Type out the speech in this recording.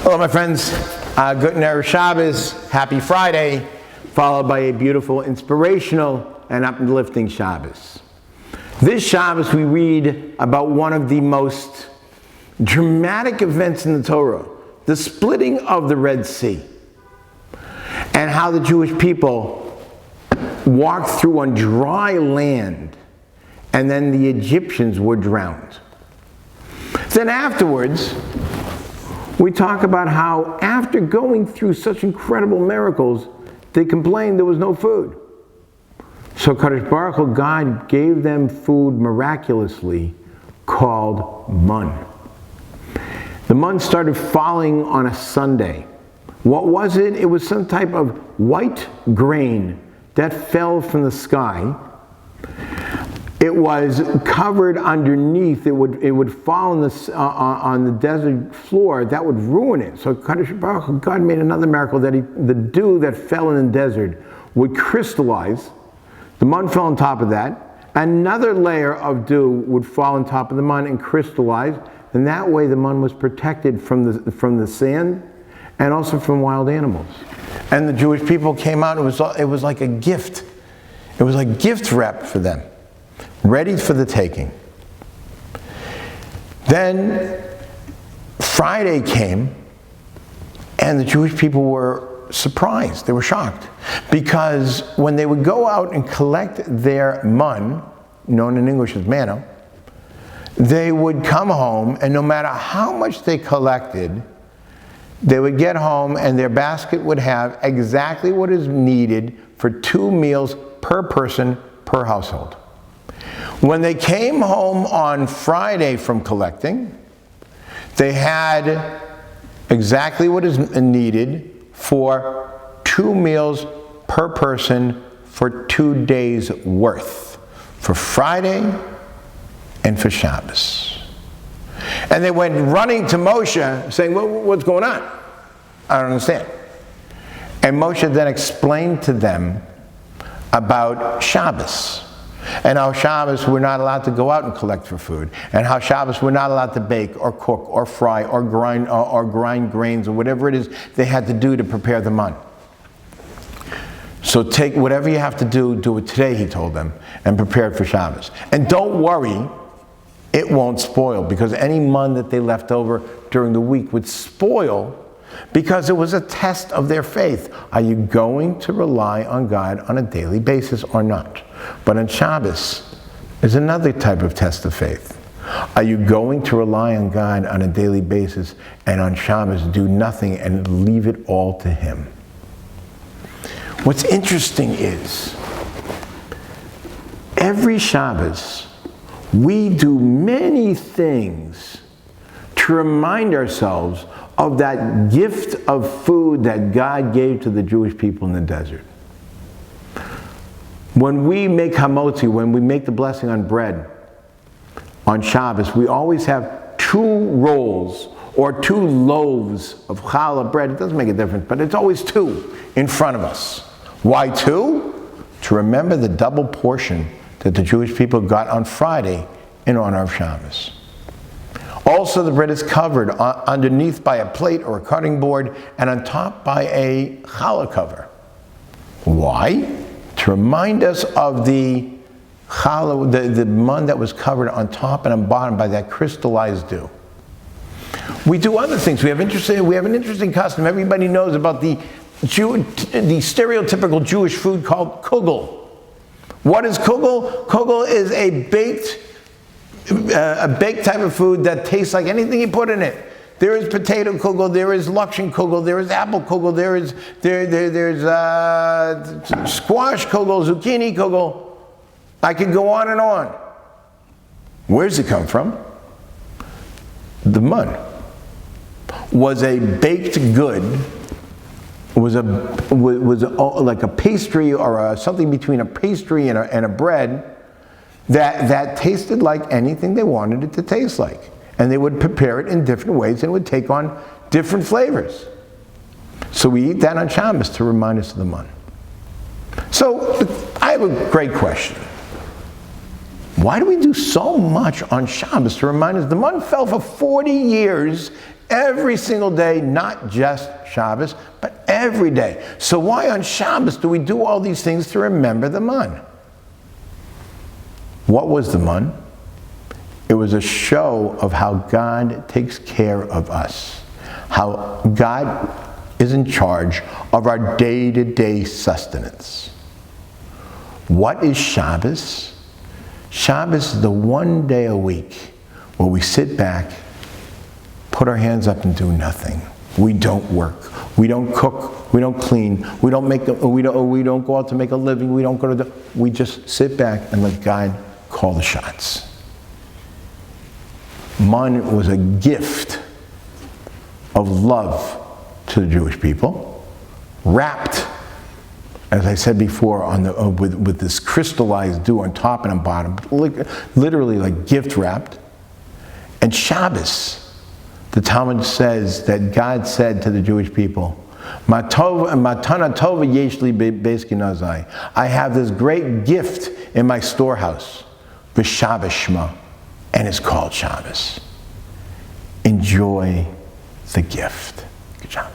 Hello, my friends. Good Erev Shabbos. Happy Friday, followed by a beautiful, inspirational, and uplifting Shabbos. This Shabbos, we read about one of the most dramatic events in the Torah, the splitting of the Red Sea, and how the Jewish people walked through on dry land, and then the Egyptians were drowned. Then afterwards, we talk about how after going through such incredible miracles, they complained there was no food. So Kadosh Baruch Hu, God gave them food miraculously called mun. The mun started falling on a Sunday. What was it? It was some type of white grain that fell from the sky. It was covered underneath. It would fall on the desert floor. That would ruin it. So Kadosh Baruch Hu, God made another miracle that the dew that fell in the desert would crystallize. The mun fell on top of that. Another layer of dew would fall on top of the mun and crystallize. And that way the mun was protected from the sand and also from wild animals. And the Jewish people came out. It was like a gift. It was like gift wrap for them, ready for the taking. Then Friday came, and the Jewish people were surprised. They were shocked. Because when they would go out and collect their mun, known in English as manna, they would come home, and no matter how much they collected, they would get home and their basket would have exactly what is needed for 2 meals per person per household. When they came home on Friday from collecting, they had exactly what is needed for 2 meals per person for 2 days worth, for Friday and for Shabbos. And they went running to Moshe saying, what's going on? I don't understand. And Moshe then explained to them about Shabbos, and how Shabbos we're not allowed to go out and collect for food, and how Shabbos we're not allowed to bake or cook or fry or grind grains or whatever it is they had to do to prepare the mun. So take whatever you have to do it today, he told them, and prepare it for Shabbos. And don't worry, it won't spoil, because any mun that they left over during the week would spoil, because it was a test of their faith. Are you going to rely on God on a daily basis or not? But on Shabbos is another type of test of faith. Are you going to rely on God on a daily basis, and on Shabbos do nothing and leave it all to Him? What's interesting is, every Shabbos, we do many things to remind ourselves of that gift of food that God gave to the Jewish people in the desert. When we make hamotzi, when we make the blessing on bread on Shabbos, we always have 2 rolls or 2 loaves of challah bread. It doesn't make a difference, but it's always 2 in front of us. Why 2? To remember the double portion that the Jewish people got on Friday in honor of Shabbos. Also, the bread is covered underneath by a plate or a cutting board, and on top by a challah cover. Why? To remind us of the challah, the mun that was covered on top and on bottom by that crystallized dew. We do other things. We have an interesting custom. Everybody knows about the stereotypical Jewish food called kugel. What is kugel? Kugel is a baked type of food that tastes like anything you put in it. There is potato kugel, there is lakshin kugel, there is apple kugel, there's squash kugel, zucchini kugel. I could go on and on. Where does it come from? The mun was a baked good. Was like a pastry or something between a pastry and a bread that tasted like anything they wanted it to taste like. And they would prepare it in different ways, and it would take on different flavors. So we eat that on Shabbos to remind us of the mun. So I have a great question. Why do we do so much on Shabbos to remind us? The mun fell for 40 years Every single day, not just Shabbos, but every day. So why on Shabbos do we do all these things to remember the Mun? What was the Mun? It was a show of how God takes care of us. How God is in charge of our day-to-day sustenance. What is Shabbos? Shabbos is the one day a week where we sit back, put our hands up and do nothing. We don't work. We don't cook. We don't clean. We don't go out to make a living. We just sit back and let God call the shots. Mun was a gift of love to the Jewish people, wrapped, as I said before, with this crystallized dew on top and on bottom, literally like gift wrapped. And Shabbos, the Talmud says that God said to the Jewish people, Matana tova yesh li beis ginazai. I have this great gift in my storehouse, v'Shabbos shma, and it's called Shabbos. Enjoy the gift. Good job.